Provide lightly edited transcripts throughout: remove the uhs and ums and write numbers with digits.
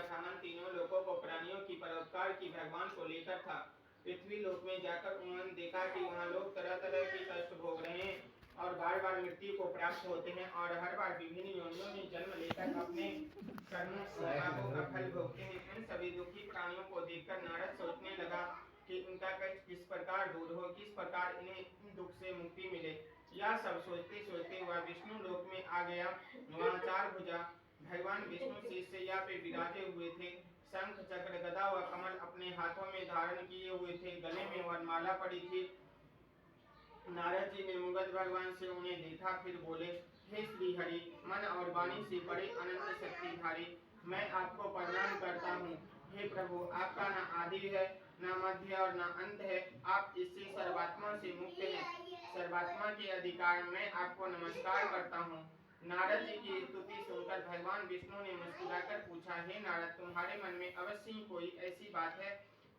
ठानन तीनों लोगों को प्राणियों की परोपकार की भगवान को लेकर था। पृथ्वी लोक में जाकर उन्होंने देखा कि वहाँ लोग तरह तरह के कष्ट भोग रहे हैं और बार बार मृत्यु को प्राप्त होते हैं और हर बार विभिन्न योनियों में जन्म लेकर अपने कर्मों और पापों का फल भोगते हैं। उन सभी दुखी प्राणियों को देखकर नारद सोचने लगा कि उनका कष्ट किस प्रकार दूर हो, किस प्रकार इन्हें दुख से मुक्ति मिले। यह सब सोचते सोचते वह विष्णु लोक में आ गया। वहाँ चार भुजा भगवान विष्णु शेषशैया पे विराजे हुए थे। शंख चक्र गदा व कमल अपने हाथों में धारण किए हुए थे। गले में वरमाला पड़ी थी। नारद जी ने मुगध भगवान से उन्हें देखा, फिर बोले, हे श्री हरि, मन और वाणी से बड़े अनंत शक्तिधारी, मैं आपको प्रणाम करता हूँ। हे प्रभु, आपका न आदि है, न मध्य और न अंत है। आप इससे सर्वात्मा से मुक्त हैं। सर्वात्मा के अधिकार मैं आपको नमस्कार करता हूँ। नारद जी की स्तुति सुनकर भगवान विष्णु ने मुस्कुराकर पूछा, हे नारद, तुम्हारे मन में अवश्य ही कोई ऐसी बात है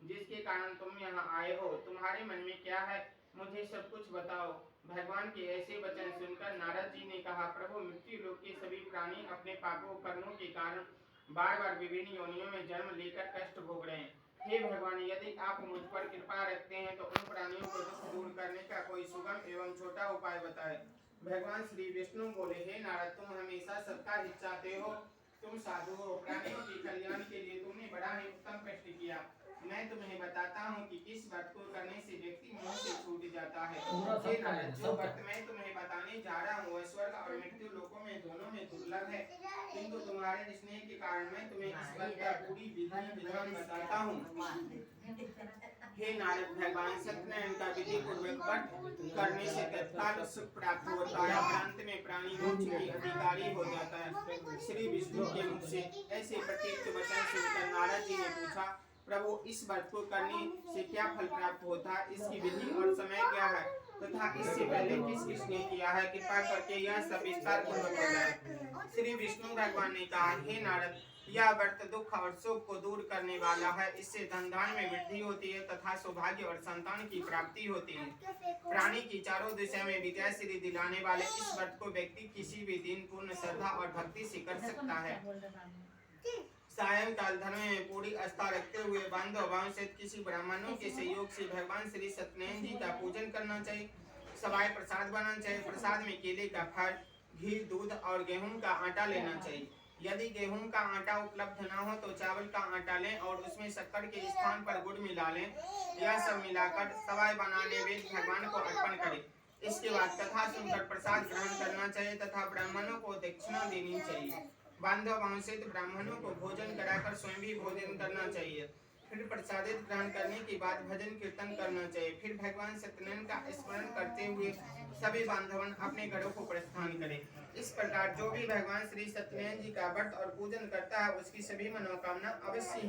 जिसके कारण तुम यहाँ आए हो। तुम्हारे मन में क्या है, मुझे सब कुछ बताओ। भगवान के ऐसे वचन सुनकर नारद जी ने कहा, प्रभु, मृत्यु लोक के सभी प्राणी अपने पापों कर्मों के कारण बार बार विभिन्न योनियों में जन्म लेकर कष्ट भोग रहे हैं। हे भगवान, यदि आप मुझ पर कृपा रखते हैं तो उन प्राणियों को दुख दूर करने का कोई सुगम एवं छोटा उपाय बताएं। भगवान श्री विष्णु बोले, हे नारद, तुम हमेशा सबका हित चाहते हो। तुम साधु हो। प्राणियों के कल्याण के लिए तुमने बड़ा ही उत्तम प्रश्न किया। मैं तुम्हें बताता हूँ कि किस व्रत को करने से व्यक्ति मोह से छूट जाता है। हे नारद, जो व्रत मैं तुम्हें बताने जा रहा हूँ वह स्वर्ग और मृत्यु लोकों में दोनों में दुर्लभ है, किंतु तुम्हारे स्नेह के कारण मैं तुम्हें इस व्रत का पूरी विधि विधान बताता हूँ। हे नारद, भगवान सत्यनारायण का विधि पूर्वक व्रत करने से तत्काल सुख प्राप्त होता है और अंत में प्राणी मोक्ष के अधिकारी हो जाता है। श्री विष्णु के मुख से ऐसे प्रत्यक्ष वचन सुनकर नारद जी ने पूछा, प्रभु, इस व्रत को करने से क्या फल प्राप्त होता है, इसकी विधि और समय क्या है, तथा इससे पहले किस किसने किया है, कृपा करके यह सब विस्तार पूर्वक बताएं। श्री विष्णु भगवान ने कहा, हे नारद, यह व्रत दुख और सुख को दूर करने वाला है। इससे धन धान्य में वृद्धि होती है तथा सौभाग्य और संतान की प्राप्ति होती है। प्राणी की चारों दिशा में विजय श्री दिलाने वाले इस व्रत को व्यक्ति किसी भी दिन पूर्ण श्रद्धा और भक्ति से कर सकता है। सायंकाल धर्म में पूरी आस्था रखते हुए बांधव वंशित किसी ब्राह्मणों के सहयोग से भगवान श्री सत्यनारायण जी का पूजन करना चाहिए। सवाई प्रसाद बनाना चाहिए। प्रसाद में केले का फल, घी, दूध और गेहूं का आटा लेना चाहिए। यदि गेहूं का आटा उपलब्ध न हो तो चावल का आटा लें और उसमें शक्कर के स्थान पर गुड़ मिला लें। यह सब मिलाकर सवाई बनाने वेद भगवान को अर्पण करें। इसके बाद कथा सुनकर प्रसाद ग्रहण करना चाहिए तथा ब्राह्मणों को दक्षिणा देनी चाहिए। बांधव वंशित ब्राह्मणों को भोजन कराकर स्वयं भी भोजन करना चाहिए। फिर प्रसादित ग्रहण करने के बाद भजन कीर्तन करना चाहिए। फिर भगवान सत्यनारायण का स्मरण करते हुए सभी बांधवन अपने घरों को प्रस्थान करें। इस प्रकार जो भी भगवान श्री सत्यनारायण जी का व्रत और पूजन करता है उसकी सभी मनोकामना अवश्य